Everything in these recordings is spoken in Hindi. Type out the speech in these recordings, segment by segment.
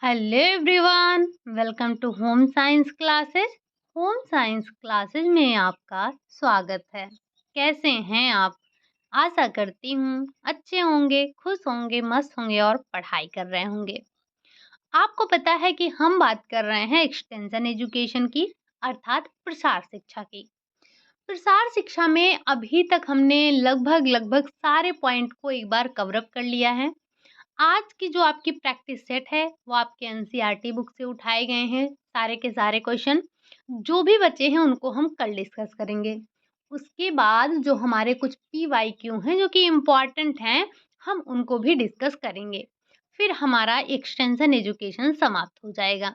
Hello everyone, welcome to home science classes. Home science classes में आपका स्वागत है। कैसे हैं आप? आशा करती हूँ अच्छे होंगे, खुश होंगे, मस्त होंगे और पढ़ाई कर रहे होंगे। आपको पता है कि हम बात कर रहे हैं एक्सटेंशन एजुकेशन की, अर्थात प्रसार शिक्षा की। प्रसार शिक्षा में अभी तक हमने लगभग सारे पॉइंट को एक बार कवर अप कर लिया है। आज की जो आपकी प्रैक्टिस सेट है वो आपके एनसीईआरटी बुक से उठाए गए हैं। सारे के सारे क्वेश्चन जो भी बचे हैं उनको हम कल डिस्कस करेंगे। उसके बाद जो हमारे कुछ पीवाईक्यू हैं जो कि इम्पोर्टेंट हैं, हम उनको भी डिस्कस करेंगे। फिर हमारा एक्सटेंशन एजुकेशन समाप्त हो जाएगा।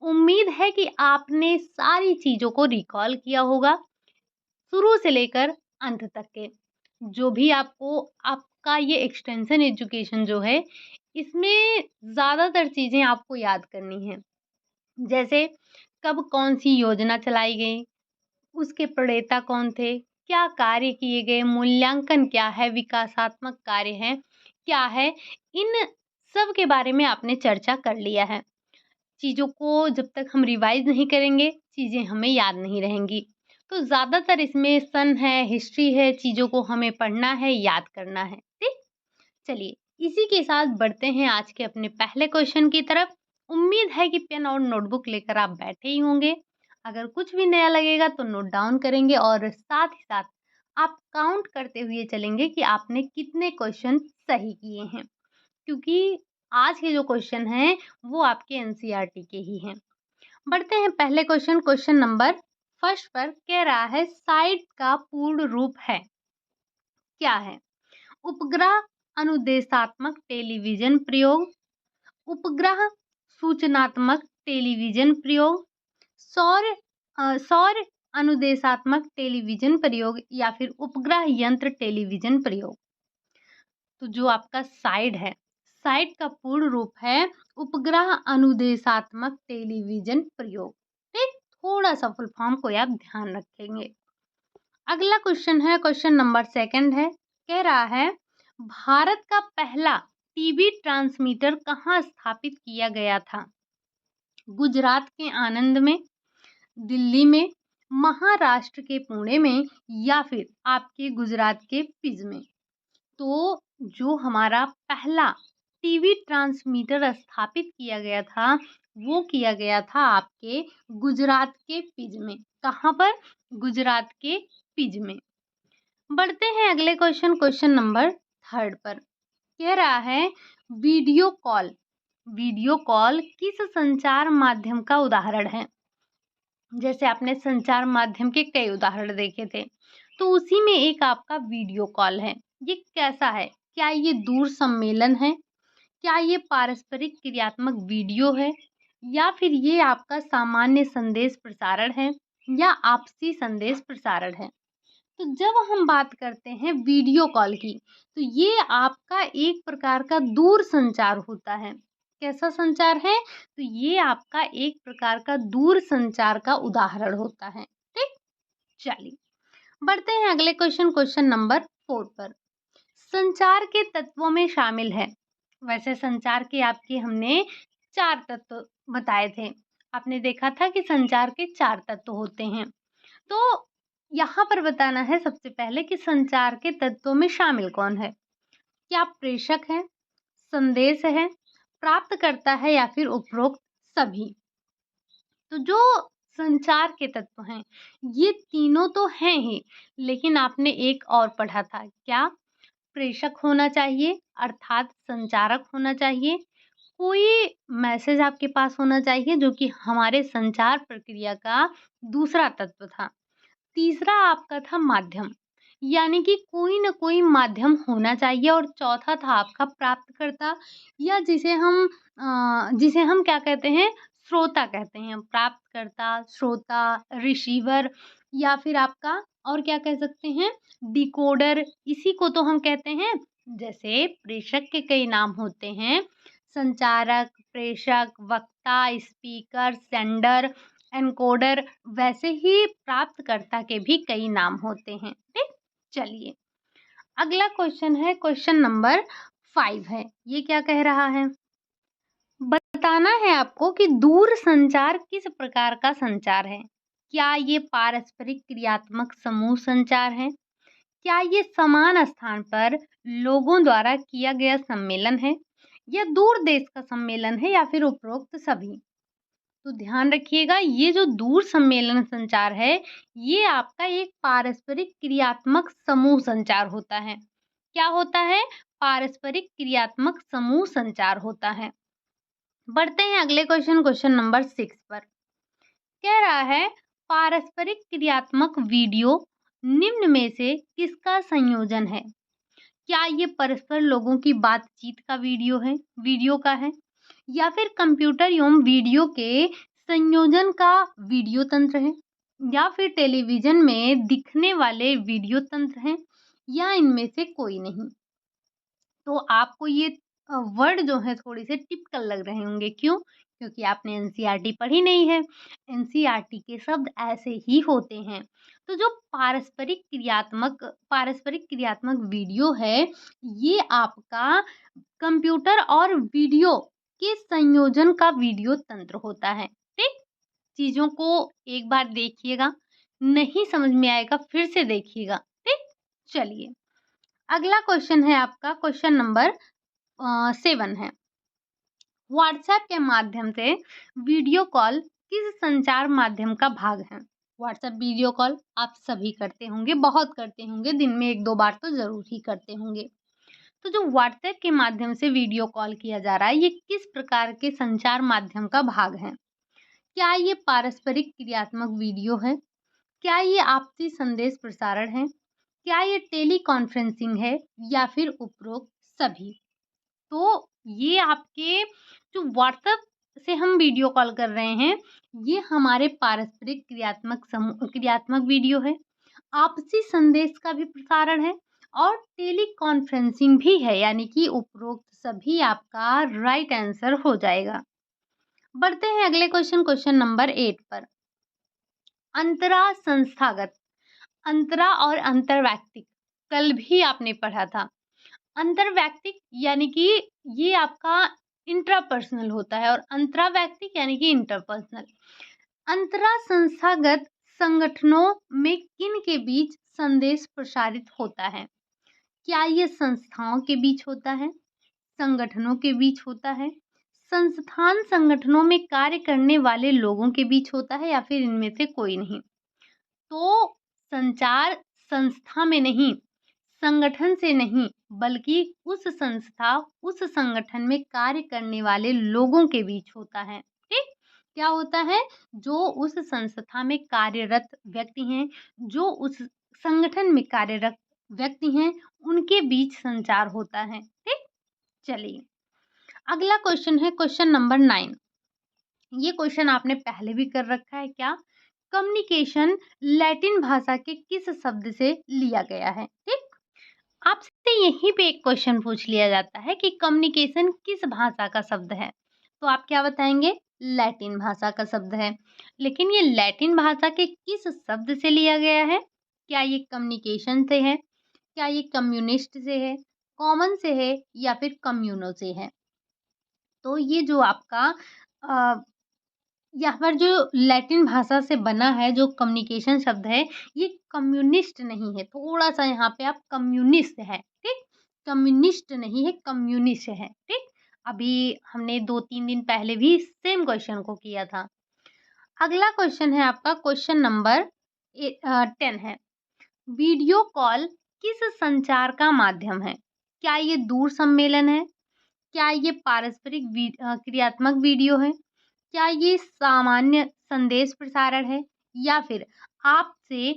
उम्मीद है कि आपने सारी चीज़ों को रिकॉल किया होगा, शुरू से लेकर अंत तक के। जो भी आपका ये एक्सटेंशन एजुकेशन जो है, इसमें ज़्यादातर चीज़ें आपको याद करनी हैं। जैसे कब कौन-सी योजना चलाई गई, उसके प्रणेता कौन थे, क्या कार्य किए गए, मूल्यांकन क्या है, विकासात्मक कार्य है, क्या है, इन सब के बारे में आपने चर्चा कर लिया है। चीज़ों को जब तक हम रिवाइज़ नहीं करेंगे, चीज़ें हमें याद नहीं रहेंगी। तो ज़्यादातर इसमें सन है, हिस्ट्री है, चीज़ों को हमें पढ़ना है, याद करना है। ठीक? चलिए, इसी के साथ बढ़ते हैं आज के अपने पहले क्वेश्चन की तरफ। उम्मीद है कि पेन और नोटबुक लेकर आप बैठे ही होंगे। अगर कुछ भी नया लगेगा तो नोट डाउन करेंगे और साथ ही साथ आप काउंट करते हुए चलेंगे कि आपने कितने क्वेश्चन सही किए हैं। क्योंकि आज के जो क्वेश्चन हैं वो आपके एनसीईआरटी के ही हैं। बढ़ते हैं पहले क्वेश्चन नंबर फर्स्ट पर। कह रहा है साइट का पूर्ण रूप है, क्या है? उपग्रह अनुदेशात्मक टेलीविजन प्रयोग, उपग्रह सूचनात्मक टेलीविजन प्रयोग, सौर अनुदेशात्मक टेलीविजन प्रयोग या फिर उपग्रह यंत्र टेलीविजन प्रयोग। तो जो आपका साइड है, साइट का पूर्ण रूप है उपग्रह अनुदेशात्मक टेलीविजन प्रयोग। ठीक, थोड़ा सा फुल फॉर्म को आप ध्यान रखेंगे। अगला क्वेश्चन है, क्वेश्चन नंबर सेकंड है। कह रहा है भारत का पहला टीवी ट्रांसमीटर कहाँ स्थापित किया गया था? गुजरात के आनंद में, दिल्ली में, महाराष्ट्र के पुणे में या फिर आपके गुजरात के पिज में। तो जो हमारा पहला टीवी ट्रांसमीटर स्थापित किया गया था, वो किया गया था आपके गुजरात के पिज में। कहाँ पर? गुजरात के पिज में। बढ़ते हैं अगले क्वेश्चन नंबर थर्ड पर। कह रहा है वीडियो कॉल, वीडियो कॉल किस संचार माध्यम का उदाहरण है? जैसे आपने संचार माध्यम के कई उदाहरण देखे थे, तो उसी में एक आपका वीडियो कॉल है। ये कैसा है? क्या ये दूर सम्मेलन है? क्या ये पारस्परिक क्रियात्मक वीडियो है? या फिर ये आपका सामान्य संदेश प्रसारण है या आपसी संदेश प्रसारण है? तो जब हम बात करते हैं वीडियो कॉल की, तो ये आपका एक प्रकार का दूर संचार होता है। कैसा संचार है? तो ये आपका एक प्रकार का दूर संचार का उदाहरण होता है। ठीक, चलिए बढ़ते हैं अगले क्वेश्चन नंबर 4 पर। संचार के तत्वों में शामिल है। वैसे संचार के आपके हमने 4 तत्व बताए थे। आपने देखा था कि संचार के 4 तत्व होते हैं। तो यहाँ पर बताना है सबसे पहले कि संचार के तत्वों में शामिल कौन है? क्या प्रेषक है, संदेश है, प्राप्तकर्ता है या फिर उपरोक्त सभी? तो जो संचार के तत्व हैं, ये तीनों तो हैं ही, लेकिन आपने एक और पढ़ा था, क्या? प्रेषक होना चाहिए, अर्थात संचारक होना चाहिए। कोई मैसेज आपके पास होना चाहिए जो कि हमारे संचार प्रक्रिया का दूसरा तत्व था। तीसरा आपका था माध्यम, यानी कि कोई न कोई माध्यम होना चाहिए और चौथा था आपका प्राप्तकर्ता या जिसे हम क्या कहते हैं? श्रोता कहते हैं। प्राप्तकर्ता, श्रोता, रिसीवर या फिर आपका और क्या कह सकते हैं? डिकोडर, इसी को तो हम कहते हैं। जैसे प्रेषक के कई नाम होते हैं, संचारक, प्रेषक, वक्ता, स्पीकर, सेंडर, एनकोडर, वैसे ही प्राप्तकर्ता के भी कई नाम होते हैं। ठीक, चलिए अगला क्वेश्चन है, क्वेश्चन नंबर 5 है। ये क्या कह रहा है? बताना है आपको कि दूर संचार किस प्रकार का संचार है। क्या ये पारस्परिक क्रियात्मक समूह संचार है? क्या ये समान स्थान पर लोगों द्वारा किया गया सम्मेलन है या दूर देश का सम्मेलन है या फिर उपरोक्त सभी? तो ध्यान रखिएगा, ये जो दूर सम्मेलन संचार है, ये आपका एक पारस्परिक क्रियात्मक समूह संचार होता है। क्या होता है? पारस्परिक क्रियात्मक समूह संचार होता है। बढ़ते हैं अगले क्वेश्चन नंबर 6 पर। कह रहा है पारस्परिक क्रियात्मक वीडियो निम्न में से किसका संयोजन है? क्या ये परस्पर लोगों की बातचीत का वीडियो का है या फिर कंप्यूटर एवं वीडियो के संयोजन का वीडियो तंत्र है या फिर टेलीविजन में दिखने वाले वीडियो तंत्र हैं या इनमें से कोई नहीं? तो आपको ये वर्ड जो है थोड़े से टिपिकल लग रहे होंगे, क्यों? क्योंकि आपने एनसीईआरटी पढ़ी नहीं है। एनसीईआरटी के शब्द ऐसे ही होते हैं। तो जो पारस्परिक क्रियात्मक वीडियो है, ये आपका कंप्यूटर और वीडियो के संयोजन का वीडियो तंत्र होता है। ठीक? चीज़ों को एक बार देखिएगा, नहीं समझ में आएगा फिर से देखिएगा। ठीक? चलिए, अगला क्वेश्चन है आपका क्वेश्चन नंबर 7 है। व्हाट्सएप के माध्यम से वीडियो कॉल किस संचार माध्यम का भाग है? व्हाट्सएप वीडियो कॉल आप सभी करते होंगे, बहुत करते होंगे, दिन में 1-2 बार तो ज़रूर ही करते होंगे। तो जो व्हाट्सएप के माध्यम से वीडियो कॉल किया जा रहा है, ये किस प्रकार के संचार माध्यम का भाग है? क्या ये पारस्परिक क्रियात्मक वीडियो है? क्या ये आपसी संदेश प्रसारण है? क्या ये टेली कॉन्फ्रेंसिंग है या फिर उपरोक्त सभी? तो ये आपके जो व्हाट्सएप से हम वीडियो कॉल कर रहे हैं, ये हमारे पारस्परिक क्रियात्मक वीडियो है, आपसी संदेश का भी प्रसारण है और टेली कॉन्फ्रेंसिंग भी है, यानी कि उपरोक्त सभी आपका राइट आंसर हो जाएगा। बढ़ते हैं अगले क्वेश्चन नंबर 8 पर। अंतरा संस्थागत, अंतरा और अंतरवैयक्तिक कल भी आपने पढ़ा था। अंतरवैयक्तिक यानी कि ये आपका इंट्रापर्सनल होता है और अंतरावैयक्तिक यानी कि इंटरपर्सनल। अंतरा संस्थागत संगठनों में किन के बीच संदेश प्रसारित होता है? क्या ये संस्थाओं के बीच होता है, संगठनों के बीच होता है, संस्थान संगठनों में कार्य करने वाले लोगों के बीच होता है या फिर इनमें से कोई नहीं? तो संचार संस्था में नहीं, संगठन से नहीं, बल्कि उस संस्था, उस संगठन में कार्य करने वाले लोगों के बीच होता है। ठीक? क्या होता है? जो उस संस्था में कार्यरत व्यक्ति हैं, जो उस संगठन में कार्यरत व्यक्ति हैं, उनके बीच संचार होता है। ठीक? चलिए, अगला क्वेश्चन है क्वेश्चन नंबर 9। ये क्वेश्चन आपने पहले भी कर रखा है क्या? कम्युनिकेशन लैटिन भाषा के किस शब्द से लिया गया है? ठीक? आपसे यहीं पे एक क्वेश्चन पूछ लिया जाता है कि कम्युनिकेशन किस भाषा का शब्द है, तो आप क्या बताएंगे? लैटिन भाषा का शब्द है। लेकिन ये लैटिन भाषा के किस शब्द से लिया गया है? क्या ये कम्युनिकेशन से है, क्या ये कम्युनिस्ट से है, कॉमन से है या फिर कम्युनो से है? तो ये जो आपका अ, यहाँ पर जो लैटिन भाषा से बना है जो कम्युनिकेशन शब्द है, ये कम्युनिस्ट नहीं है। थोड़ा-सा यहाँ पे आप कम्युनिस्ट है, ठीक? कम्युनिस्ट नहीं है, कम्युनिस्ट है, ठीक? अभी हमने 2-3 दिन पहले भी सेम क्वेश्चन को किया था। अगला क्वेश्चन है आपका क्वेश्चन नंबर 10 है। वीडियो कॉल किस संचार का माध्यम है? क्या ये दूर सम्मेलन है? क्या ये पारस्परिक क्रियात्मक वीडियो है? क्या ये सामान्य संदेश प्रसारण है या फिर आपसे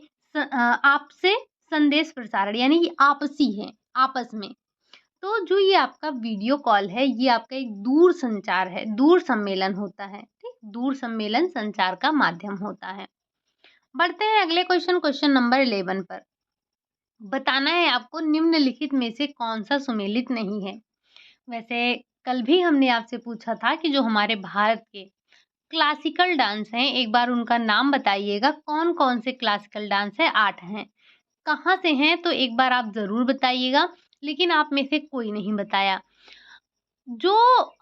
संदेश प्रसारण यानी कि आपसी है, आपस में? तो जो ये आपका वीडियो कॉल है, ये आपका एक दूर संचार है, दूर सम्मेलन होता है, ठीक? दूर सम्मेलन संचार का माध्यम होता है। बढ़ते हैं अगले क्वेश्चन नंबर 11 पर। बताना है आपको निम्नलिखित में से कौन-सा सुमेलित नहीं है। वैसे कल भी हमने आपसे पूछा था कि जो हमारे भारत के क्लासिकल डांस हैं, एक बार उनका नाम बताइएगा, कौन-कौन से क्लासिकल डांस हैं? 8 हैं। कहाँ से हैं? तो एक बार आप ज़रूर बताइएगा, लेकिन आप में से कोई नहीं बताया। जो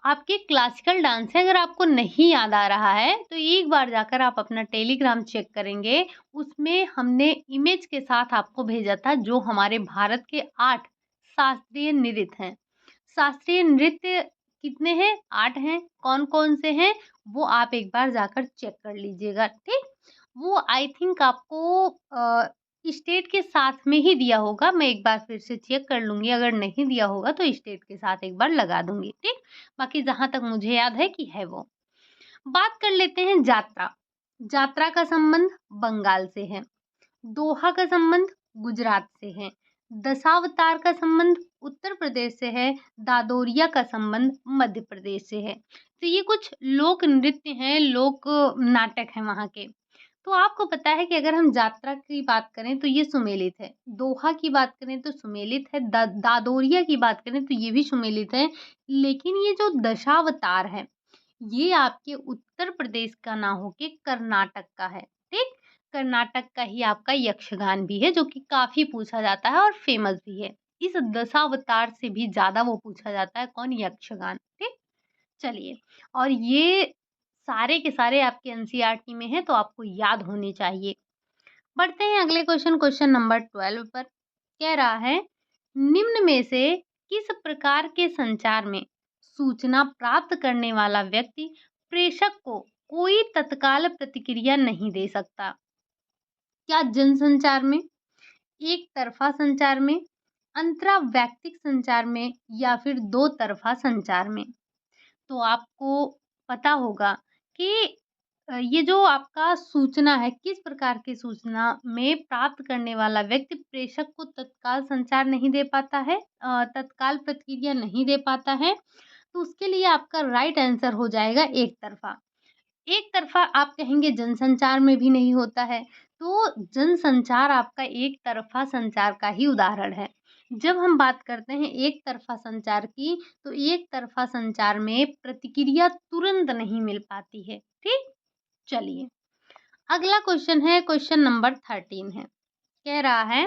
आपके क्लासिकल डांस है, अगर आपको नहीं याद आ रहा है, तो एक बार जाकर आप अपना टेलीग्राम चेक करेंगे, उसमें हमने इमेज के साथ आपको भेजा था, जो हमारे भारत के 8 शास्त्रीय नृत्य हैं। शास्त्रीय नृत्य कितने हैं? 8 हैं। कौन-कौन से हैं? वो आप एक बार जाकर चेक कर लीजिएगा, ठीक? वो आई थिंक आपको स्टेट के साथ में ही दिया होगा, मैं एक बार फिर से चेक कर लूँगी, अगर नहीं दिया होगा तो स्टेट के साथ एक बार लगा दूँगी, ठीक? बाकी जहाँ तक मुझे याद है कि है वो। बात कर लेते हैं जात्रा। जात्रा का संबंध बंगाल से है। दोहा का संबंध गुजरात से है। दशावतार का संबंध उत्तर प्रदेश से है। दादोरिया का संबंध मध्य प्रदेश से है। तो ये कुछ लोक नृत्य हैं, लोक नाटक हैं वहाँ के। तो आपको पता है कि अगर हम जात्रा की बात करें तो ये सुमेलित है। दोहा की बात करें तो सुमेलित है। दादोरिया की बात करें तो ये भी सुमेलित है। लेकिन ये जो दशावतार है, ये आपके उत्तर प्रदेश का ना होके कर्नाटक का है, ठीक? कर्नाटक का ही आपका यक्षगान भी है, जो कि काफ़ी पूछा जाता है और फ़ेमस भी है। इस दशावतार से भी ज़्यादा वो पूछा जाता है कौन? यक्षगान, ठीक? चलिए, और ये सारे के सारे आपके एनसीईआरटी में हैं, तो आपको याद होने चाहिए। बढ़ते हैं अगले क्वेश्चन नंबर 12 पर। कह रहा है, निम्न में से किस प्रकार के संचार में सूचना प्राप्त करने वाला व्यक्ति प्रेषक को कोई तत्काल प्रतिक्रिया नहीं दे सकता? क्या जनसंचार में, एक तरफा संचार में, अंतरावैक्तिक संचार में, या फिर दो तरफा संचार में? तो आपको पता होगा कि ये जो आपका सूचना है, किस प्रकार की सूचना में प्राप्त करने वाला व्यक्ति प्रेषक को तत्काल संचार नहीं दे पाता है, तत्काल प्रतिक्रिया नहीं दे पाता है, तो उसके लिए आपका राइट आंसर हो जाएगा एक तरफा। एक तरफा आप कहेंगे जनसंचार में भी नहीं होता है, तो जनसंचार आपका एक तरफा संचार का ही उदाहरण है। जब हम बात करते हैं एक तरफा संचार की, तो एक तरफा संचार में प्रतिक्रिया तुरंत नहीं मिल पाती है, ठीक? चलिए, अगला क्वेश्चन है, क्वेश्चन नंबर 13 है। कह रहा है,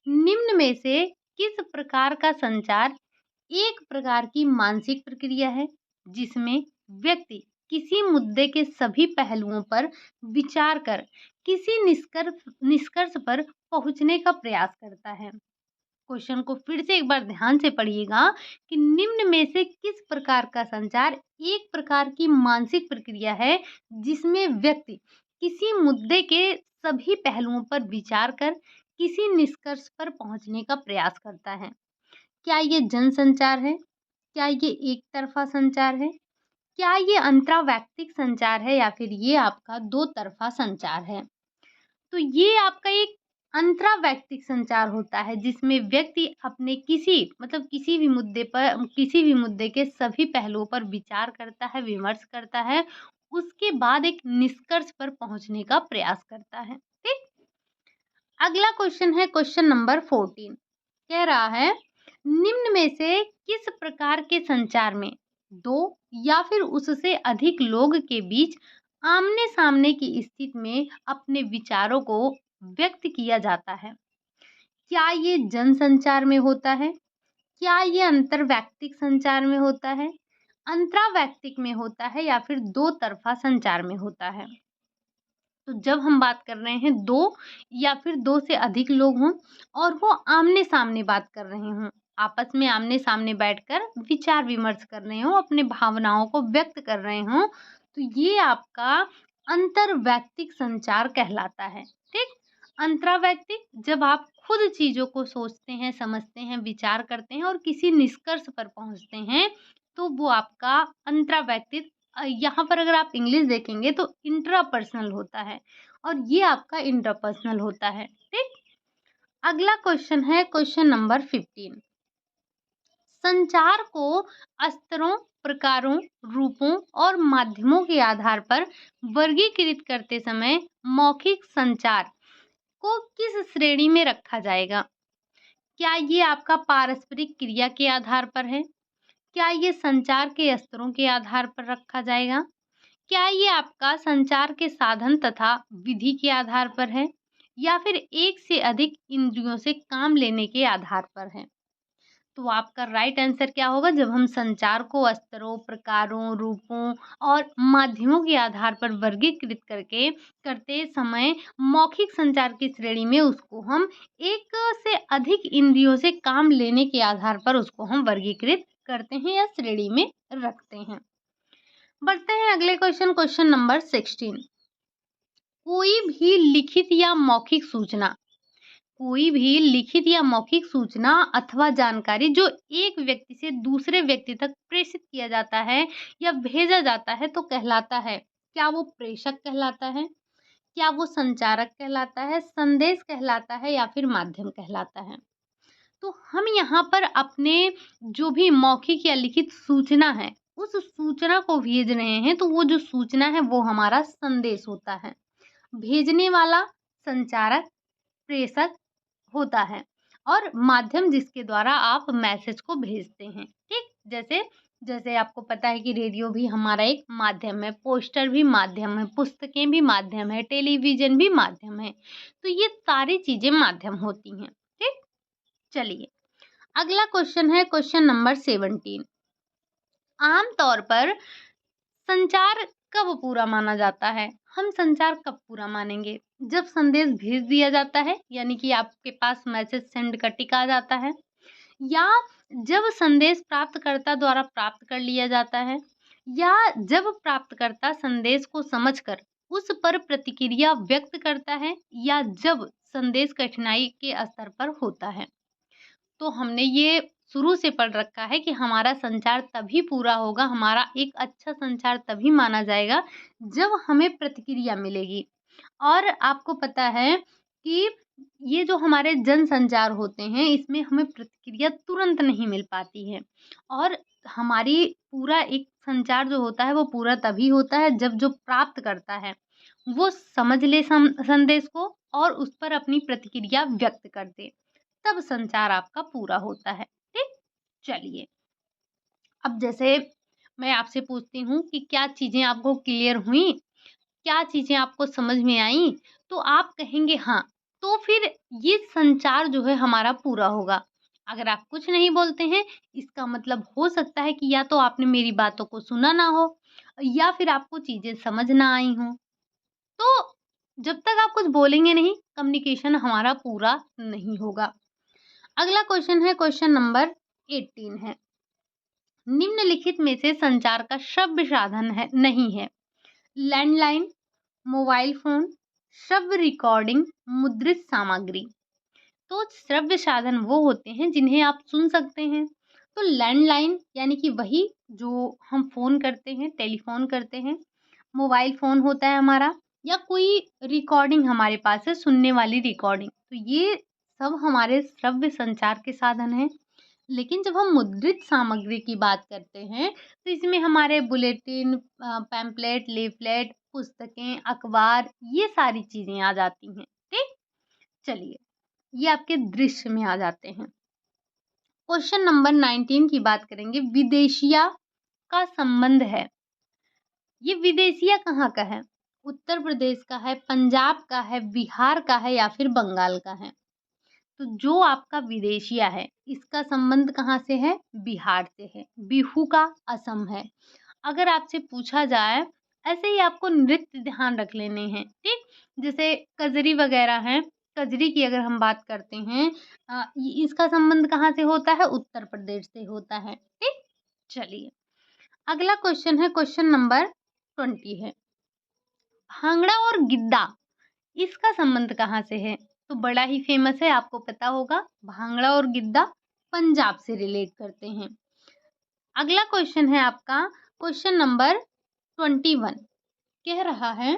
निम्न में से किस प्रकार का संचार एक प्रकार की मानसिक प्रक्रिया है, जिसमें व्यक्ति किसी मुद्दे के सभी पहलुओं पर विचार कर किसी निष्कर्ष पर पहुंचने का प्रयास करता है? क्वेश्चन को फिर से एक बार ध्यान से पढ़िएगा कि निम्न में से किस प्रकार का संचार एक प्रकार की मानसिक प्रक्रिया है, जिसमें व्यक्ति किसी मुद्दे के सभी पहलुओं पर विचार कर किसी निष्कर्ष पर पहुंचने का प्रयास करता है? क्या ये जनसंचार है? क्या ये एक तरफा संचार है? क्या ये अंतरावैक्तिक संचार है, या फिर ये आपका दो तरफा संचार है? तो ये आपका एक अंतरावैक्तिक संचार होता है, जिसमें व्यक्ति अपने किसी भी मुद्दे पर, किसी भी मुद्दे के सभी पहलुओं पर विचार करता है, विमर्श करता है, उसके बाद एक निष्कर्ष पर पहुंचने का प्रयास करता है, ठीक? अगला क्वेश्चन है, क्वेश्चन नंबर 14। कह रहा है, निम्न में से किस प्रकार के संचार में दो या फिर उससे अधिक लोग के बीच आमने सामने की स्थिति में अपने विचारों को व्यक्त किया जाता है? क्या ये जनसंचार में होता है? क्या ये अंतरवैक्तिक संचार में होता है? अंतरावैक्तिक में होता है, या फिर दो तरफा संचार में होता है? तो जब हम बात कर रहे हैं दो या फिर दो से अधिक लोग हों और वो आमने सामने बात कर रहे हों, आपस में आमने सामने बैठकर विचार विमर्श कर रहे हों, अपने भावनाओं को व्यक्त कर रहे हों, तो ये आपका अंतरवैक्तिक संचार कहलाता है, ठीक? अंतरावैक्तिक, जब आप खुद चीजों को सोचते हैं, समझते हैं, विचार करते हैं और किसी निष्कर्ष पर पहुंचते हैं, तो वो आपका अंतरावैक्तिक। यहाँ पर अगर आप इंग्लिश देखेंगे तो इंट्रापर्सनल होता है, और ये आपका इंटरपर्सनल होता है, ठीक? अगला क्वेश्चन है, क्वेश्चन नंबर 15। संचार को स्तरों, प्रकारों, रूपों और माध्यमों के आधार पर वर्गीकृत करते समय मौखिक संचार को किस श्रेणी में रखा जाएगा? क्या ये आपका पारस्परिक क्रिया के आधार पर है? क्या ये संचार के स्तरों के आधार पर रखा जाएगा? क्या ये आपका संचार के साधन तथा विधि के आधार पर है, या फिर एक से अधिक इंद्रियों से काम लेने के आधार पर है? तो आपका राइट आंसर क्या होगा? जब हम संचार को स्तरों, प्रकारों, रूपों और माध्यमों के आधार पर वर्गीकृत करते समय मौखिक संचार की श्रेणी में उसको हम एक से अधिक इंद्रियों से काम लेने के आधार पर उसको हम वर्गीकृत करते हैं या श्रेणी में रखते हैं। बढ़ते हैं अगले क्वेश्चन नंबर 16। कोई भी लिखित या मौखिक सूचना अथवा जानकारी जो एक व्यक्ति से दूसरे व्यक्ति तक प्रेषित किया जाता है या भेजा जाता है तो कहलाता है। क्या वो प्रेषक कहलाता है? क्या वो संचारक कहलाता है? संदेश कहलाता है या फिर माध्यम कहलाता है? तो हम यहाँ पर अपने जो भी मौखिक या लिखित सूचना है उस सूचना को भेज रहे हैं, तो वो जो सूचना है वो हमारा संदेश होता है। भेजने वाला संचारक, प्रेषक होता है और माध्यम जिसके द्वारा आप मैसेज को भेजते हैं। ठीक, जैसे जैसे आपको पता है कि रेडियो भी हमारा एक माध्यम है, पोस्टर भी माध्यम है, पुस्तकें भी माध्यम है, टेलीविजन भी माध्यम है। तो ये सारी चीजें माध्यम होती हैं। ठीक, चलिए अगला क्वेश्चन है क्वेश्चन नंबर 17। आमतौर पर संचार कब पूरा माना जाता है? हम संचार कब पूरा मानेंगे? जब संदेश भेज दिया जाता है, यानी कि आपके पास मैसेज सेंड का टिक आ जाता है, या जब संदेश प्राप्तकर्ता द्वारा प्राप्त कर लिया जाता है, या जब प्राप्तकर्ता संदेश को समझकर उस पर प्रतिक्रिया व्यक्त करता है, या जब संदेश कठिनाई के स्तर पर होता है। तो हमने ये शुरू से पढ़ रखा है कि हमारा संचार तभी पूरा होगा, हमारा एक अच्छा संचार तभी माना जाएगा जब हमें प्रतिक्रिया मिलेगी। और आपको पता है कि ये जो हमारे जनसंचार होते हैं इसमें हमें प्रतिक्रिया तुरंत नहीं मिल पाती है, और हमारी पूरा एक संचार जो होता है वो पूरा तभी होता है जब जो प्राप्त करता है वो समझ ले संदेश को और उस पर अपनी प्रतिक्रिया व्यक्त कर दे, तब संचार आपका पूरा होता है। ठीक, चलिए अब जैसे मैं आपसे पूछती हूँ कि क्या चीजें आपको क्लियर हुई, क्या चीजें आपको समझ में आई, तो आप कहेंगे हाँ, तो फिर ये संचार जो है हमारा पूरा होगा। अगर आप कुछ नहीं बोलते हैं इसका मतलब हो सकता है कि या तो आपने मेरी बातों को सुना ना हो या फिर आपको चीजें समझ ना आई हों। तो जब तक आप कुछ बोलेंगे नहीं कम्युनिकेशन हमारा पूरा नहीं होगा। अगला क्वेश्चन है क्वेश्चन नंबर 18 है। निम्नलिखित में से संचार का श्रव्य साधन है नहीं है? लैंडलाइन, मोबाइल फोन, श्रव्य रिकॉर्डिंग, मुद्रित सामग्री। तो श्रव्य साधन वो होते हैं जिन्हें आप सुन सकते हैं। तो लैंडलाइन यानी कि वही जो हम फोन करते हैं, टेलीफोन करते हैं, मोबाइल फोन होता है हमारा, या कोई रिकॉर्डिंग हमारे पास है सुनने वाली रिकॉर्डिंग, तो ये सब हमारे श्रव्य संचार के साधन हैं। लेकिन जब हम मुद्रित सामग्री की बात करते हैं तो इसमें हमारे बुलेटिन, पैम्पलेट, लीफलेट, पुस्तकें, अखबार, ये सारी चीजें आ जाती हैं। ठीक, चलिए ये आपके दृश्य में आ जाते हैं। क्वेश्चन नंबर 19 की बात करेंगे। विदेशिया का संबंध है, ये विदेशिया कहाँ का है? उत्तर प्रदेश का है, पंजाब का है, बिहार का है या फिर बंगाल का है? तो जो आपका विदेशिया है इसका संबंध कहाँ से है? बिहार से है। बिहू का असम है। अगर आपसे पूछा जाए, ऐसे ही आपको नृत्य ध्यान रख लेने हैं। ठीक, जैसे कजरी वगैरह है, कजरी की अगर हम बात करते हैं, इसका संबंध कहाँ से होता है? उत्तर प्रदेश से होता है। ठीक, चलिए अगला क्वेश्चन है क्वेश्चन नंबर 20 है। भांगड़ा और गिद्दा इसका संबंध कहाँ से है? तो बड़ा ही फेमस है, आपको पता होगा। भांगड़ा और गिद्दा पंजाब से रिलेट करते हैं। अगला क्वेश्चन है आपका क्वेश्चन नंबर 21, कह रहा है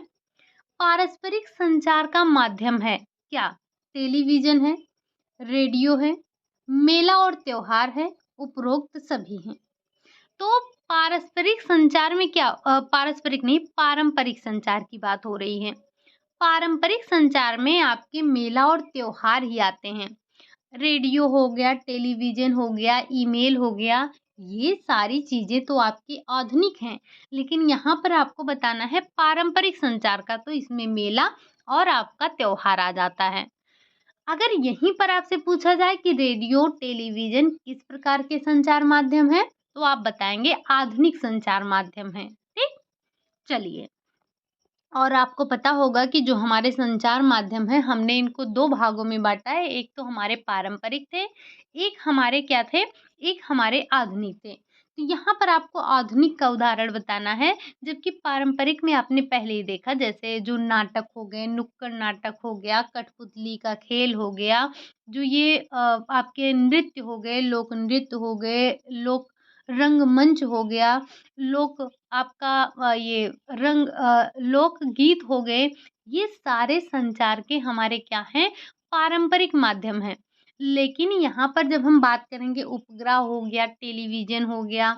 पारस्परिक संचार का माध्यम है क्या? टेलीविजन है, रेडियो है, मेला और त्योहार है, उपरोक्त सभी हैं। तो पारस्परिक संचार में क्या, पारस्परिक नहीं, पारंपरिक संचार की बात हो रही है। पारंपरिक संचार में आपके मेला और त्योहार ही आते हैं। रेडियो हो गया, टेलीविजन हो गया, ईमेल हो गया, ये सारी चीजें तो आपकी आधुनिक हैं, लेकिन यहाँ पर आपको बताना है पारंपरिक संचार का, तो इसमें मेला और आपका त्योहार आ जाता है। अगर यहीं पर आपसे पूछा जाए कि रेडियो, टेलीविज़न किस प्रकार के संचार माध्यम हैं, तो आप बताएँगे आधुनिक संचार माध्यम हैं। ठीक? चलिए, और आपको पता होगा कि जो हमारे संचार माध्यम हैं, हमने इनको 2 भागों में बाँटा है। एक तो हमारे पारंपरिक थे, एक हमारे क्या थे, एक हमारे आधुनिक थे। तो यहाँ पर आपको आधुनिक का उदाहरण बताना है, जबकि पारंपरिक में आपने पहले ही देखा, जैसे जो नाटक हो गए, नुक्कड़ नाटक हो गया, कठपुतली का खेल हो गया, जो ये आपके नृत्य हो गए, लोक नृत्य हो गए, लोक रंगमंच हो गया, लोक आपका लोकगीत हो गए, ये सारे संचार के हमारे क्या हैं, पारंपरिक माध्यम हैं। लेकिन यहाँ पर जब हम बात करेंगे, उपग्रह हो गया, टेलीविज़न हो गया,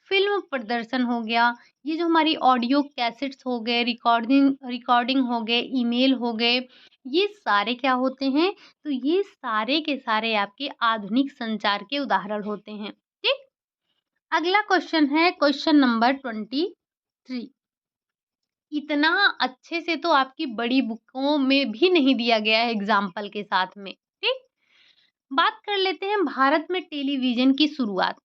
फ़िल्म प्रदर्शन हो गया, ये जो हमारी ऑडियो कैसेट्स हो गए, रिकॉर्डिंग रिकॉर्डिंग हो गए, ईमेल हो गए, ये सारे क्या होते हैं? तो ये सारे के सारे आपके आधुनिक संचार के उदाहरण होते हैं। ठीक? अगला क्वेश्चन है क्वेश्चन नंबर 23। इतना अच्छे से तो आपकी बड़ी बुकों में भी नहीं दिया गया है एग्ज़ाम्पल के साथ में, ठीक? बात कर लेते हैं भारत में टेलीविज़न की शुरुआत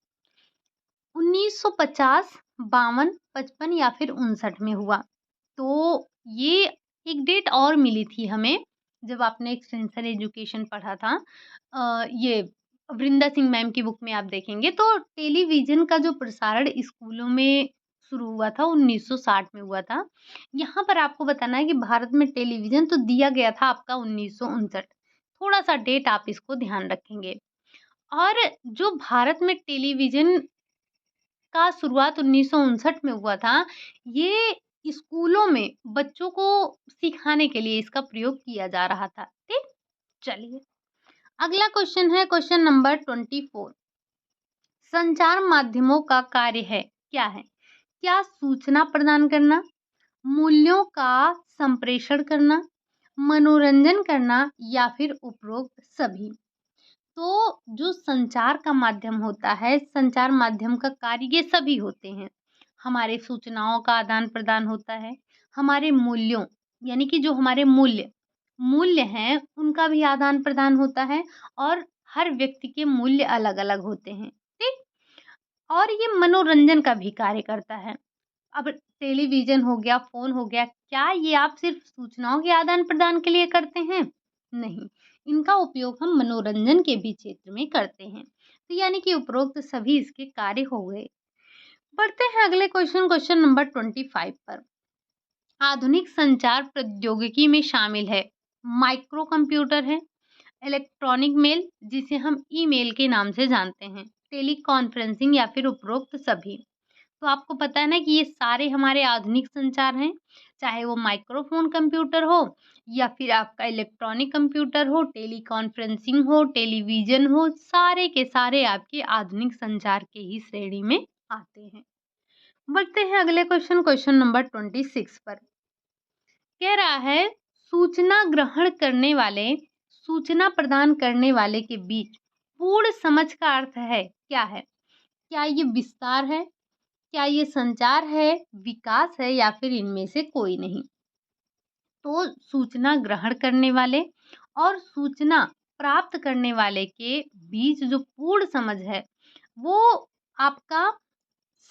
1950, 52, 55 या फिर 59 में हुआ। तो ये एक डेट और मिली थी हमें, जब आपने एक्सटेंशन एजुकेशन पढ़ा था। ये वृंदा सिंह मैम की बुक में आप देखेंगे, तो टेलीविज़न का जो प्रसारण स्कूलों में शुरू हुआ था 1960 में हुआ था। यहाँ पर आपको बताना है कि भारत में टेलीविज़न तो दिया गया था आपका 1959। थोड़ा-सा डेट आप इसको ध्यान रखेंगे। और जो भारत में टेलीविज़न का शुरुआत 1959 में हुआ था, ये स्कूलों में बच्चों को सिखाने के लिए इसका प्रयोग किया जा रहा था। ठीक? चलिए, अगला क्वेश्चन है क्वेश्चन नंबर 24। संचार माध्यमों का कार्य है, क्या है? क्या सूचना प्रदान करना, मूल्यों का संप्रेषण करना, मनोरंजन करना या फिर उपरोक्त सभी? तो जो संचार का माध्यम होता है, संचार माध्यम का कार्य ये सभी होते हैं। हमारे सूचनाओं का आदान-प्रदान होता है, हमारे मूल्यों यानी कि जो हमारे मूल्य हैं, उनका भी आदान-प्रदान होता है और हर व्यक्ति के मूल्य अलग-अलग होते हैं, ठीक? और ये मनोरंजन का भी कार्य करता है। अब टेलीविज़न हो गया, फ़ोन हो गया, क्या ये आप सिर्फ़ सूचनाओं के आदान-प्रदान के लिए करते हैं? नहीं, इनका उपयोग हम मनोरंजन के भी क्षेत्र में करते हैं। तो यानी कि उपरोक्त सभी इसके कार्य हो गए। बढ़ते हैं अगले क्वेश्चन, क्वेश्चन नंबर 25 पर। आधुनिक संचार प्रौद्योगिकी में शामिल है माइक्रो कंप्यूटर है, इलेक्ट्रॉनिक मेल जिसे हम ईमेल के नाम से जानते हैं, टेलीकॉन्फ्रेंसिंग या फिर उपरोक्त सभी। तो आपको पता है ना कि ये सारे हमारे आधुनिक संचार हैं, चाहे वो माइक्रोफ़ोन कंप्यूटर हो या फिर आपका इलेक्ट्रॉनिक कंप्यूटर हो, टेलीकॉन्फ्रेंसिंग हो, टेलीविज़न हो, सारे के सारे आपके आधुनिक संचार के ही श्रेणी में आते हैं। बढ़ते हैं अगले क्वेश्चन, क्वेश्चन नंबर 26 पर। कह रहा है, सूचना ग्रहण करने वाले, सूचना प्रदान करने वाले के बीच पूर्ण समझ का अर्थ है, क्या है? क्या ये विस्तार है? क्या ये संचार है, विकास है या फिर इनमें से कोई नहीं? तो सूचना ग्रहण करने वाले और सूचना प्राप्त करने वाले के बीच जो पूर्ण समझ है, वो आपका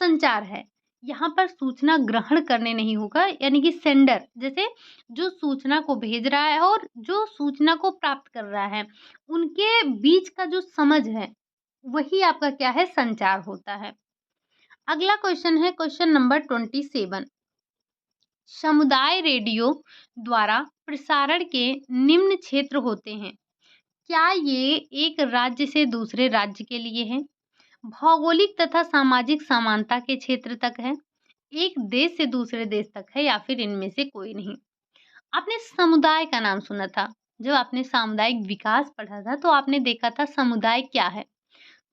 संचार है। यहाँ पर सूचना ग्रहण करने नहीं होगा, यानी कि सेंडर, जैसे जो सूचना को भेज रहा है और जो सूचना को प्राप्त कर रहा है, उनके बीच का जो समझ है, वही आपका क्या है, संचार होता है। अगला क्वेश्चन है क्वेश्चन नंबर 27। समुदाय रेडियो द्वारा प्रसारण के निम्न क्षेत्र होते हैं। क्या ये एक राज्य से दूसरे राज्य के लिए है? भौगोलिक तथा सामाजिक समानता के क्षेत्र तक है? एक देश से दूसरे देश तक है या फिर इनमें से कोई नहीं? आपने समुदाय का नाम सुना था। जब आपने सामुदायिक विकास पढ़ा था तो आपने देखा था समुदाय क्या है।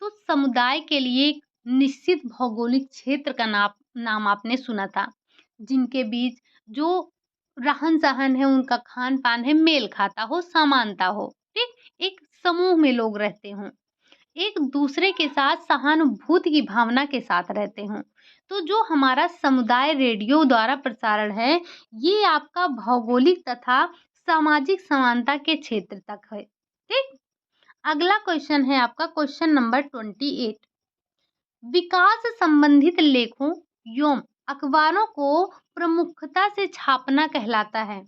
तो समुदाय के लिए एक निश्चित भौगोलिक क्षेत्र का नाम आपने सुना था, जिनके बीच जो रहन-सहन है, उनका खान-पान है, मेल खाता हो, समानता हो, ठीक? एक समूह में लोग रहते हों, एक दूसरे के साथ सहानुभूति की भावना के साथ रहते हों। तो जो हमारा समुदाय रेडियो द्वारा प्रसारण है, ये आपका भौगोलिक तथा सामाजिक समानता के क्षेत्र तक है। ठीक। अगला क्वेश्चन है आपका क्वेश्चन नंबर 28। विकास संबंधित लेखों एवं अखबारों को प्रमुखता से छापना कहलाता है।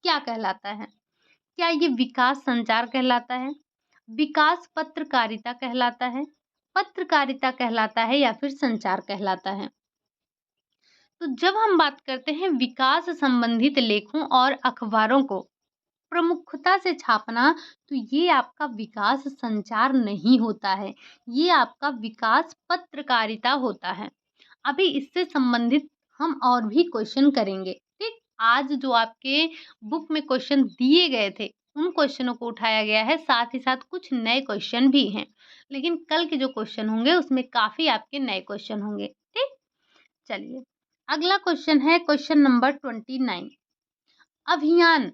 क्या कहलाता है? क्या ये विकास संचार कहलाता है, विकास पत्रकारिता कहलाता है, पत्रकारिता कहलाता है या फिर संचार कहलाता है? तो जब हम बात करते हैं विकास संबंधित लेखों और अखबारों को प्रमुखता से छापना, तो ये आपका विकास संचार नहीं होता है, ये आपका विकास पत्रकारिता होता है। अभी इससे संबंधित हम और भी क्वेश्चन करेंगे, ठीक। आज जो आपके बुक में क्वेश्चन दिए गए थे उन क्वेश्चनों को उठाया गया है, साथ ही साथ कुछ नए क्वेश्चन भी हैं, लेकिन कल के जो क्वेश्चन होंगे उसमें काफी आपके नए क्वेश्चन होंगे, ठीक। चलिए, अगला क्वेश्चन है क्वेश्चन नंबर 29। अभियान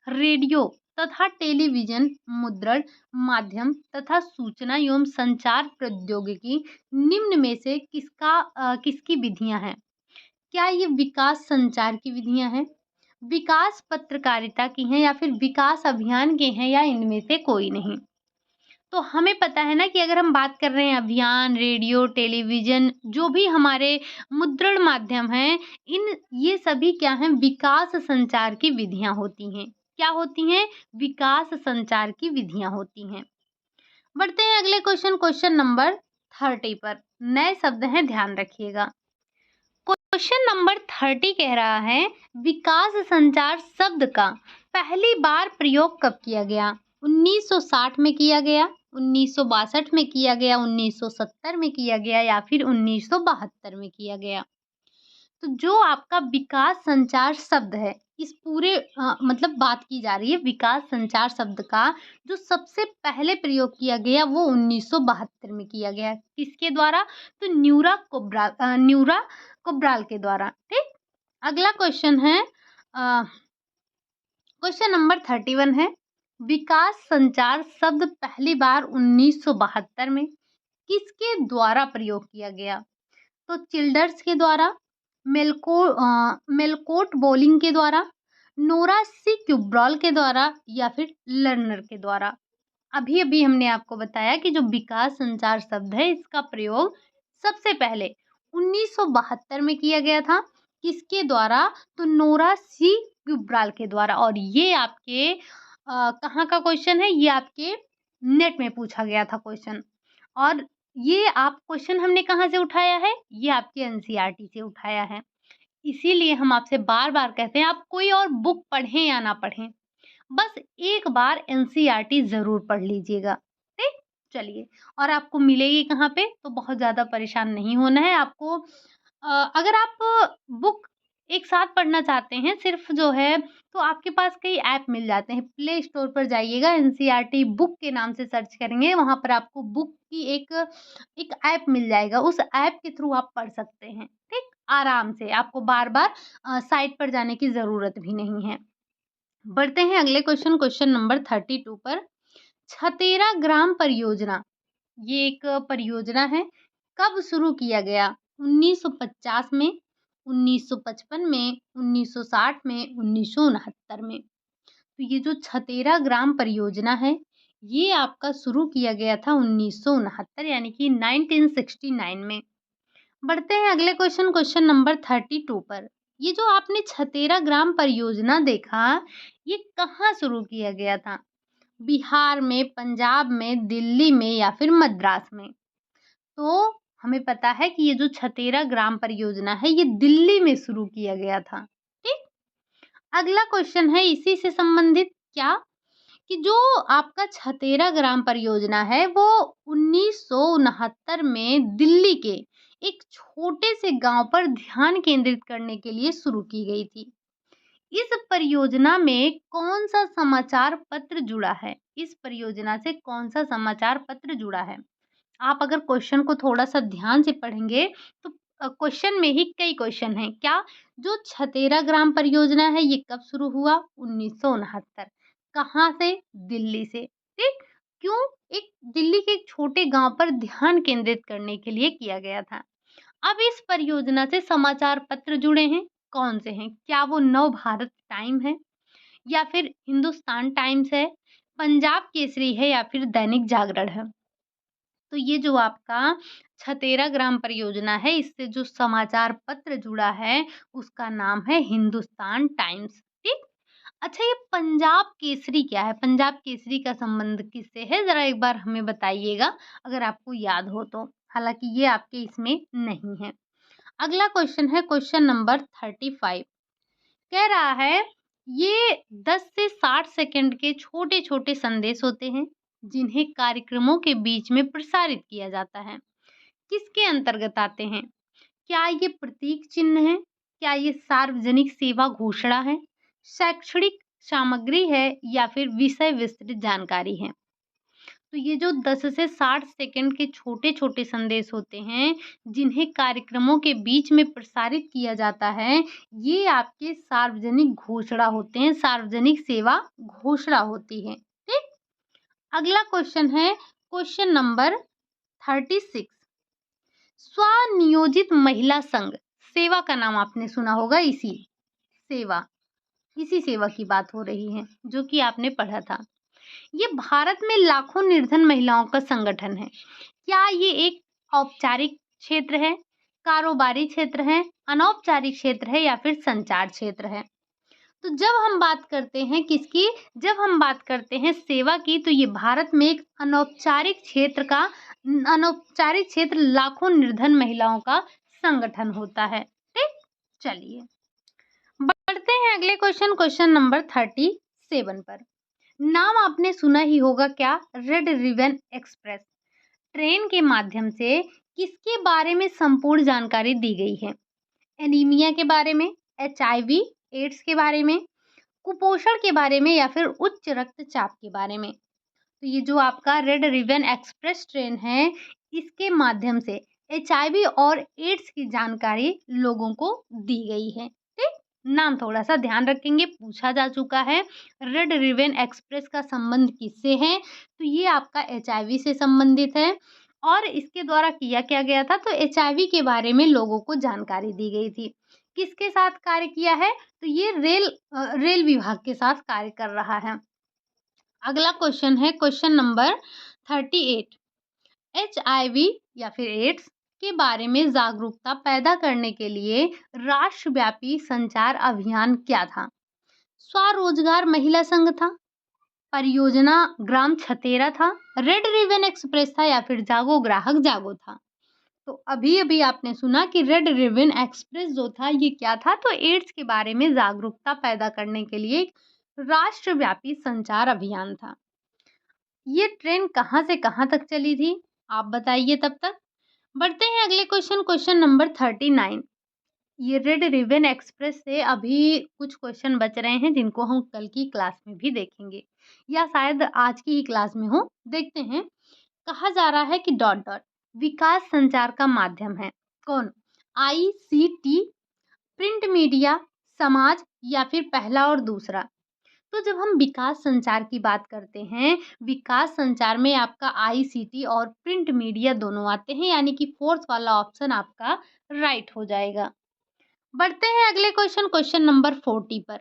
रेडियो तथा टेलीविजन मुद्रण माध्यम तथा सूचना एवं संचार प्रौद्योगिकी निम्न में से किसकी विधियां हैं? क्या ये विकास संचार की विधियां हैं, विकास पत्रकारिता की हैं या फिर विकास अभियान के हैं, या इनमें से कोई नहीं? तो हमें पता है ना कि अगर हम बात कर रहे हैं अभियान, रेडियो, टेलीविज़न, जो भी हमारे मुद्रण माध्यम हैं, ये सभी क्या हैं? विकास संचार की विधियाँ होती हैं। क्या होती हैं? विकास संचार की विधियाँ होती हैं। बढ़ते हैं अगले क्वेश्चन, क्वेश्चन नंबर 30 पर। नए शब्द हैं, ध्यान रखिएगा। क्वेश्चन नंबर 30 कह रहा है, विकास संचार शब्द का पहली बार प्रयोग कब किया गया? 1960 में किया गया, 1962 में किया गया, 1970 में किया गया या फिर 1972 में किया गया? तो जो आपका विकास संचार शब्द है, इस पूरे मतलब बात की जा रही है विकास संचार शब्द का जो सबसे पहले प्रयोग किया गया वो 1972 में किया गया। किसके द्वारा? तो न्यूरा कोब्राल के द्वारा, ठीक। अगला क्वेश्चन है क्वेश्चन नंबर 31 है, विकास संचार शब्द पहली बार 1972 में किसके द्वारा प्रयोग किया गया? तो चिल्डर्स के द्वारा, मेलकोट बोलिंग के द्वारा, नोरा सी क्यूब्रॉल के द्वारा या फिर लर्नर के द्वारा? अभी अभी हमने आपको बताया कि जो विकास संचार शब्द है इसका प्रयोग सबसे पहले 1972 में किया गया था। किसके द्वारा? तो नोरा सी क्यूब्रॉल के द्वारा। और ये आपके कहाँ का क्वेश्चन है? ये आपके नेट में पूछा गया था क्वेश्चन। और ये आप क्वेश्चन हमने कहाँ से उठाया है? ये आपके एनसीईआरटी से उठाया है। इसीलिए हम आपसे बार-बार कहते हैं आप कोई और बुक पढ़ें या ना पढ़ें, बस एक बार एनसीईआरटी ज़रूर पढ़ लीजिएगा, ठीक? चलिए, और आपको मिलेगी कहाँ पे? तो बहुत ज़्यादा परेशान नहीं होना है आपको। अगर आप बुक एक साथ पढ़ना चाहते हैं सिर्फ़ जो है, तो आपके पास कई ऐप मिल जाते हैं। प्ले स्टोर पर जाइएगा, एनसीईआरटी बुक के नाम से सर्च करेंगे, वहाँ पर आपको बुक की एक एक ऐप मिल जाएगा। उस ऐप के थ्रू आप पढ़ सकते हैं, ठीक? आराम से, आपको बार-बार साइट पर जाने की ज़रूरत भी नहीं है। बढ़ते हैं अगले क्वेश्चन, क्वेश्चन नंबर 32 पर। छतेरा ग्राम परियोजना, ये एक परियोजना है। कब शुरू किया गया? 1950 में, 1955 में, 1960 में, 1969 में? तो ये जो छतेरा ग्राम परियोजना है, ये आपका शुरू किया गया था 1969 यानी कि 1969 में। बढ़ते हैं अगले क्वेश्चन, क्वेश्चन नंबर 32 पर। ये जो आपने छतेरा ग्राम परियोजना देखा, ये कहाँ शुरू किया गया था? बिहार में, पंजाब में, दिल्ली में या फिर मद्रास में? तो हमें पता है कि ये जो छतेरा ग्राम परियोजना है, ये दिल्ली में शुरू किया गया था, ठीक? अगला क्वेश्चन है इसी से संबंधित, क्या कि जो आपका छतेरा ग्राम परियोजना है वो 1969 में दिल्ली के एक छोटे से गांव पर ध्यान केंद्रित करने के लिए शुरू की गई थी। इस परियोजना में कौन सा समाचार पत्र जुड़ा है? इस परियोजना से कौन सा समाचार पत्र जुड़ा है? आप अगर क्वेश्चन को थोड़ा-सा ध्यान से पढ़ेंगे तो क्वेश्चन में ही कई क्वेश्चन हैं। क्या? जो छतेरा ग्राम परियोजना है ये कब शुरू हुआ? 1969। कहाँ से? दिल्ली से। ठीक? क्यों? एक दिल्ली के एक छोटे गाँव पर ध्यान केंद्रित करने के लिए किया गया था। अब इस परियोजना से समाचार पत्र जुड़े हैं, कौन से हैं? क्या वो नव भारत टाइम है? या फिर हिंदुस्तान टाइम्स है? पंजाब केसरी है या फिर दैनिक जागरण है? तो ये जो आपका छतेरा ग्राम परियोजना है, इससे जो समाचार पत्र जुड़ा है, उसका नाम है हिंदुस्तान टाइम्स, ठीक? अच्छा, ये पंजाब केसरी क्या है? पंजाब केसरी का संबंध किससे है? ज़रा एक बार हमें बताइएगा, अगर आपको याद हो तो। हालाँकि ये आपके इसमें नहीं है। अगला क्वेश्चन है क्वेश्चन नंबर 35। कह रहा है, ये 10 से 60 सेकंड के छोटे-छोटे संदेश होते हैं, जिन्हें कार्यक्रमों के बीच में प्रसारित किया जाता है। किसके अंतर्गत आते हैं? क्या ये प्रतीक चिन्ह है? क्या ये सार्वजनिक सेवा घोषणा है? शैक्षणिक सामग्री है या फिर विषय विस्तृत जानकारी है? तो ये जो 10 से 60 सेकंड के छोटे-छोटे संदेश होते हैं, जिन्हें कार्यक्रमों के बीच में प्रसारित किया जाता है, ये आपके सार्वजनिक घोषणा होते हैं, सार्वजनिक सेवा घोषणा होती है। ठीक? अगला क्वेश्चन है क्वेश्चन नंबर 36। स्वनियोजित महिला संघ, सेवा का नाम आपने सुना होगा, सेवा इसी सेवा की बात हो रही है, जो कि आपने पढ़ा था। ये भारत में लाखों निर्धन महिलाओं का संगठन है। क्या ये एक औपचारिक क्षेत्र है, कारोबारी क्षेत्र है, अनौपचारिक क्षेत्र है या फिर संचार क्षेत्र है? तो जब हम बात करते हैं किसकी, जब हम बात करते हैं सेवा की, तो ये भारत में एक अनौपचारिक क्षेत्र लाखों निर्धन महिलाओं का संगठन होता है। ठीक, चलिए बढ़ते हैं अगले क्वेश्चन, क्वेश्चन नंबर 37 पर। नाम आपने सुना ही होगा, क्या? रेड रिबन एक्सप्रेस ट्रेन के माध्यम से किसके बारे में संपूर्ण जानकारी दी गई है? एनीमिया के बारे में, एचआईवी एड्स के बारे में, कुपोषण के बारे में या फिर उच्च रक्तचाप के बारे में? तो ये जो आपका रेड रिबन एक्सप्रेस ट्रेन है, इसके माध्यम से एचआईवी और एड्स की जानकारी लोगों को दी गई है। ठीक, नाम थोड़ा सा ध्यान रखेंगे, पूछा जा चुका है। रेड रिबन एक्सप्रेस का संबंध किससे है? तो ये आपका एचआईवी से संबंधित है। और इसके द्वारा किया क्या गया था? तो एचआईवी के बारे में लोगों को जानकारी दी गई थी। किसके साथ कार्य किया है? तो ये रेल विभाग के साथ कार्य कर रहा है। अगला क्वेश्चन है क्वेश्चन नंबर 38। एचआईवी या फिर एड्स के बारे में जागरूकता पैदा करने के लिए राष्ट्रव्यापी संचार अभियान क्या था? स्वरोजगार महिला संघ था, परियोजना ग्राम छतेरा था, रेड रिबन एक्सप्रेस था या फिर जागो ग्राहक जागो था? तो अभी अभी आपने सुना कि रेड रिबन एक्सप्रेस जो था, ये क्या था? तो एड्स के बारे में जागरूकता पैदा करने के लिए एक राष्ट्रव्यापी संचार अभियान था। ये ट्रेन कहाँ से कहाँ तक चली थी? आप बताइए तब तक। बढ़ते हैं अगले क्वेश्चन, क्वेश्चन नंबर 39। ये रेड रिबन एक्सप्रेस से अभी कुछ क्वेश्चन बच रहे हैं, जिनको हम कल की क्लास में भी देखेंगे या शायद आज की ही क्लास में हो। देखते हैं। कहा जा रहा है कि डॉट डॉट विकास संचार का माध्यम है। कौन? आईसीटी, प्रिंट मीडिया, समाज या फिर पहला और दूसरा? तो जब हम विकास संचार की बात करते हैं, विकास संचार में आपका आईसीटी और प्रिंट मीडिया दोनों आते हैं, यानी कि फोर्थ वाला ऑप्शन आपका राइट हो जाएगा। बढ़ते हैं अगले क्वेश्चन, क्वेश्चन नंबर 40 पर।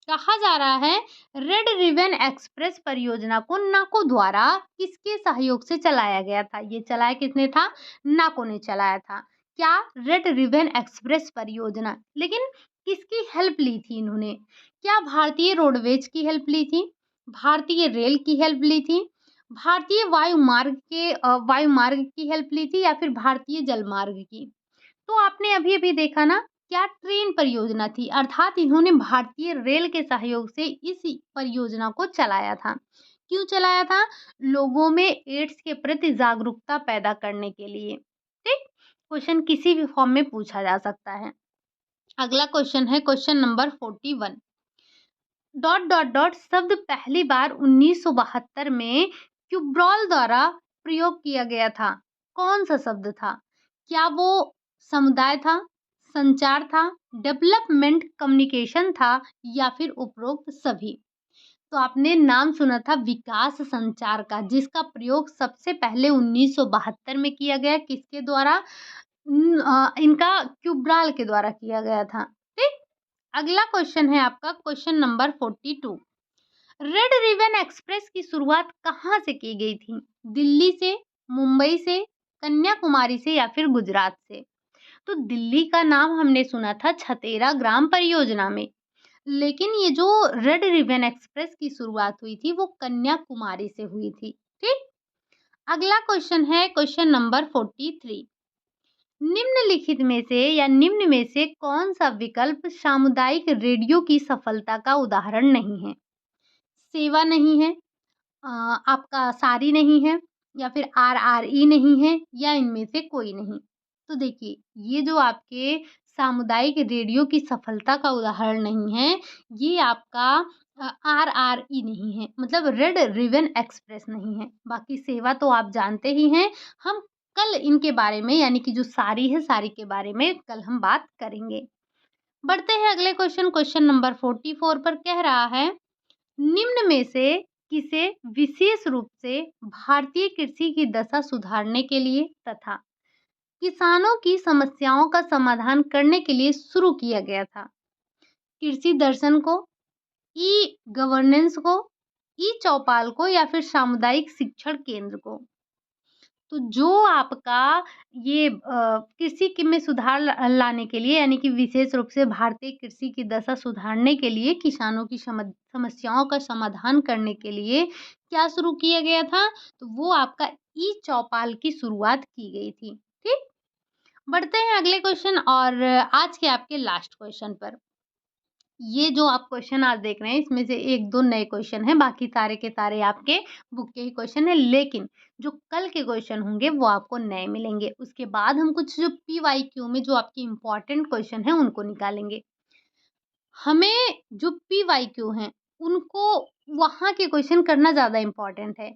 कहा जा रहा है, रेड रिबन एक्सप्रेस परियोजना को नाको द्वारा किसके सहयोग से चलाया गया था? ये चलाया किसने था? नाको ने चलाया था। क्या? रेड रिबन एक्सप्रेस परियोजना। लेकिन किसकी हेल्प ली थी इन्होंने? क्या भारतीय रोडवेज की हेल्प ली थी? भारतीय रेल की हेल्प ली थी? भारतीय वायुमार्ग की हेल्प ली थी या फिर भारतीय जलमार्ग की? तो आपने अभी अभी देखा ना, क्या ट्रेन परियोजना थी, अर्थात इन्होंने भारतीय रेल के सहयोग से इस परियोजना को चलाया था। क्यों चलाया था? लोगों में एड्स के प्रति जागरूकता पैदा करने के लिए। ठीक, क्वेश्चन किसी भी फॉर्म में पूछा जा सकता है। अगला क्वेश्चन है question number 41। Dot dot dot शब्द पहली बार 1972 में क्यूब्रॉल द्वारा प्रयोग किया गया था। कौन सा शब्द था? क्या वो समुदाय था, संचार था, डेवलपमेंट कम्युनिकेशन था या फिर उपरोक्त सभी? तो आपने नाम सुना था विकास संचार का, जिसका प्रयोग सबसे पहले 1972 में किया गया। किसके द्वारा? इनका क्यूब्राल के द्वारा किया गया था। ठीक, अगला क्वेश्चन है आपका question number 42। Red ribbon express की शुरुआत कहाँ से की गई थी? दिल्ली से, मुंबई से, कन्याकुमारी से या फिर गुजरात से? तो दिल्ली का नाम हमने सुना था छतेरा ग्राम परियोजना में, लेकिन ये जो रेड रिबन एक्सप्रेस की शुरुआत हुई थी वो कन्याकुमारी से हुई थी। ठीक। अगला क्वेश्चन है क्वेश्चन नंबर 43। निम्नलिखित में से या निम्न में से कौन सा विकल्प सामुदायिक रेडियो की सफलता का उदाहरण नहीं है? सेवा नहीं है, आपका सारी नहीं है, या फिर आरआरई नहीं है, या इनमें से कोई नहीं। तो देखिए, ये जो आपके सामुदायिक रेडियो की सफलता का उदाहरण नहीं है, ये आपका आरआरई नहीं है, मतलब रेड रिबन एक्सप्रेस नहीं है। बाकी सेवा तो आप जानते ही हैं। हम कल इनके बारे में, यानी कि जो सारी है, सारी के बारे में कल हम बात करेंगे। बढ़ते हैं अगले क्वेश्चन, क्वेश्चन नंबर 44 पर कह रहा है, निम्न में से किसे विशेष रूप से भारतीय कृषि की दशा सुधारने के लिए तथा किसानों की समस्याओं का समाधान करने के लिए शुरू किया गया था? कृषि दर्शन को, ई गवर्नेंस को, ई चौपाल को, या फिर सामुदायिक शिक्षण केंद्र को? तो जो आपका ये कृषि की में सुधार लाने के लिए, यानी कि विशेष रूप से भारतीय कृषि की दशा सुधारने के लिए, किसानों की समस्याओं का समाधान करने के लिए क्या शुरू किया गया था? तो वो आपका ई चौपाल की शुरुआत की गई थी। ठीक। बढ़ते हैं अगले क्वेश्चन और आज के आपके लास्ट क्वेश्चन पर। ये जो आप क्वेश्चन आज देख रहे हैं, इसमें से 1-2 नए क्वेश्चन हैं, बाकी सारे के सारे आपके बुक के ही क्वेश्चन हैं, लेकिन जो कल के क्वेश्चन होंगे वो आपको नए मिलेंगे। उसके बाद हम कुछ जो पीवाईक्यू में जो आपके इम्पोर्टेंट क्वेश्चन हैं उनको निकालेंगे। हमें जो पीवाईक्यू हैं, उनको वहाँ के क्वेश्चन करना ज़्यादा इम्पोर्टेंट है।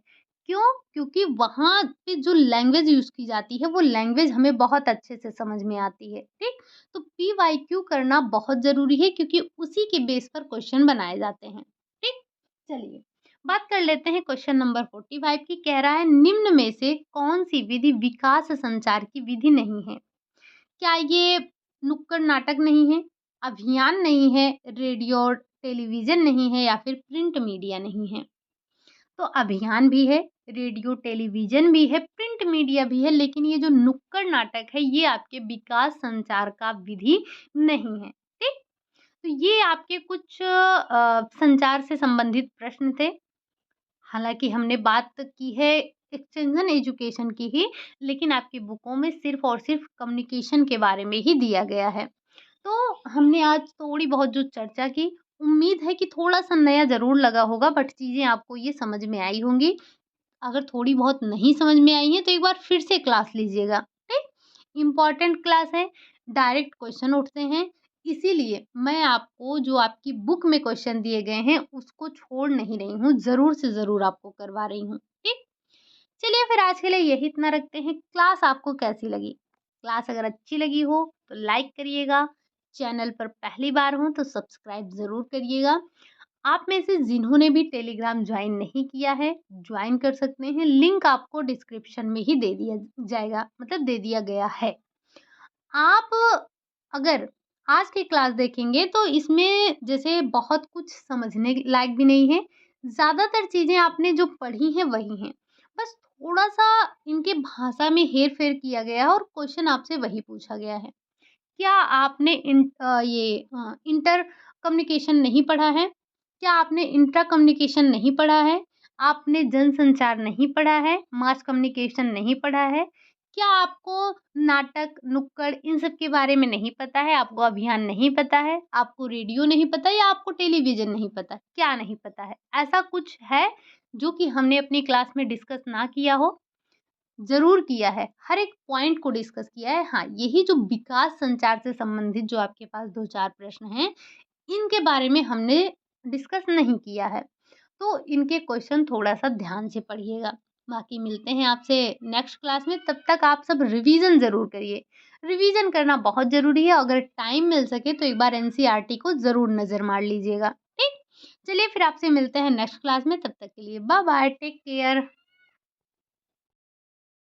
क्यों? क्योंकि वहाँ पे जो लैंग्वेज यूज़ की जाती है, वो लैंग्वेज हमें बहुत अच्छे से समझ में आती है, ठीक? तो पीवाईक्यू करना बहुत ज़रूरी है क्योंकि उसी के बेस पर क्वेश्चन बनाए जाते हैं, ठीक? चलिए, बात कर लेते हैं क्वेश्चन नंबर 45 की। कह रहा है, निम्न में से कौन-सी विधि विकास संचार की विधि नहीं है? क्या ये नुक्कड़ नाटक नहीं है, अभियान नहीं है, रेडियो और टेलीविज़न नहीं है, या फिर प्रिंट मीडिया नहीं है? तो अभियान भी है, रेडियो, टेलीविज़न भी है, प्रिंट मीडिया भी है, लेकिन ये जो नुक्कड़ नाटक है, ये आपके विकास संचार का विधि नहीं है, ठीक? तो ये आपके कुछ संचार से संबंधित प्रश्न थे। हालाँकि हमने बात की है एक्सटेंशन एजुकेशन की ही, लेकिन आपकी बुकों में सिर्फ़ और सिर्फ़ कम्युनिकेशन के बारे में ही दिया गया है। तो हमने आज थोड़ी बहुत जो चर्चा की, उम्मीद है कि थोड़ा-सा नया ज़रूर लगा होगा, बट चीज़ें आपको ये समझ में आई होंगी। अगर थोड़ी बहुत नहीं समझ में आई हैं, तो एक बार फिर से क्लास लीजिएगा, ठीक? इम्पोर्टेंट क्लास है, डायरेक्ट क्वेश्चन उठते हैं, इसीलिए मैं आपको जो आपकी बुक में क्वेश्चन दिए गए हैं, उसको छोड़ नहीं रही हूँ, ज़रूर से ज़रूर आपको करवा रही हूँ, ठीक? चलिए फिर आज के लिए यही इतना रखते हैं। क्लास आपको कैसी लगी? क्लास अगर अच्छी लगी हो तो लाइक करिएगा, चैनल पर पहली बार हो तो सब्सक्राइब ज़रूर करिएगा। आप में से जिन्होंने भी टेलीग्राम ज्वाइन नहीं किया है, ज्वाइन कर सकते हैं, लिंक आपको डिस्क्रिप्शन में ही दे दिया जाएगा, मतलब दे दिया गया है। आप अगर आज की क्लास देखेंगे तो इसमें जैसे बहुत कुछ समझने लायक भी नहीं है, ज़्यादातर चीज़ें आपने जो पढ़ी हैं वही हैं। बस थोड़ा-सा इनके भाषा में हेर-फेर किया गया है और क्वेश्चन आपसे वही पूछा गया है। क्या आपने इंटर कम्युनिकेशन नहीं पढ़ा है? क्या आपने इंट्रा कम्युनिकेशन नहीं पढ़ा है? आपने जनसंचार नहीं पढ़ा है? मास कम्युनिकेशन नहीं पढ़ा है? क्या आपको नाटक, नुक्कड़ इन सब के बारे में नहीं पता है? आपको अभियान नहीं पता है? आपको रेडियो नहीं पता, या आपको टेलीविज़न नहीं पता? क्या नहीं पता है? ऐसा कुछ है जो कि हमने अपनी क्लास में डिस्कस ना किया हो? ज़रूर किया है, हर एक पॉइंट को डिस्कस किया है। हाँ, यही जो विकास संचार से संबंधित जो आपके पास 2-4 प्रश्न हैं, इनके बारे में हमने डिस्कस नहीं किया है। तो इनके क्वेश्चन थोड़ा-सा ध्यान से पढ़िएगा। बाकी मिलते हैं आपसे नेक्स्ट क्लास में, तब तक आप सब रिवीज़न ज़रूर करिए। रिवीज़न करना बहुत ज़रूरी है, अगर टाइम मिल सके तो एक बार एनसीईआरटी को ज़रूर नज़र मार लीजिएगा, ठीक? चलिए फिर आपसे मिलते हैं नेक्स्ट क्लास में, तब तक के लिए बाय-बाय, टेक केयर।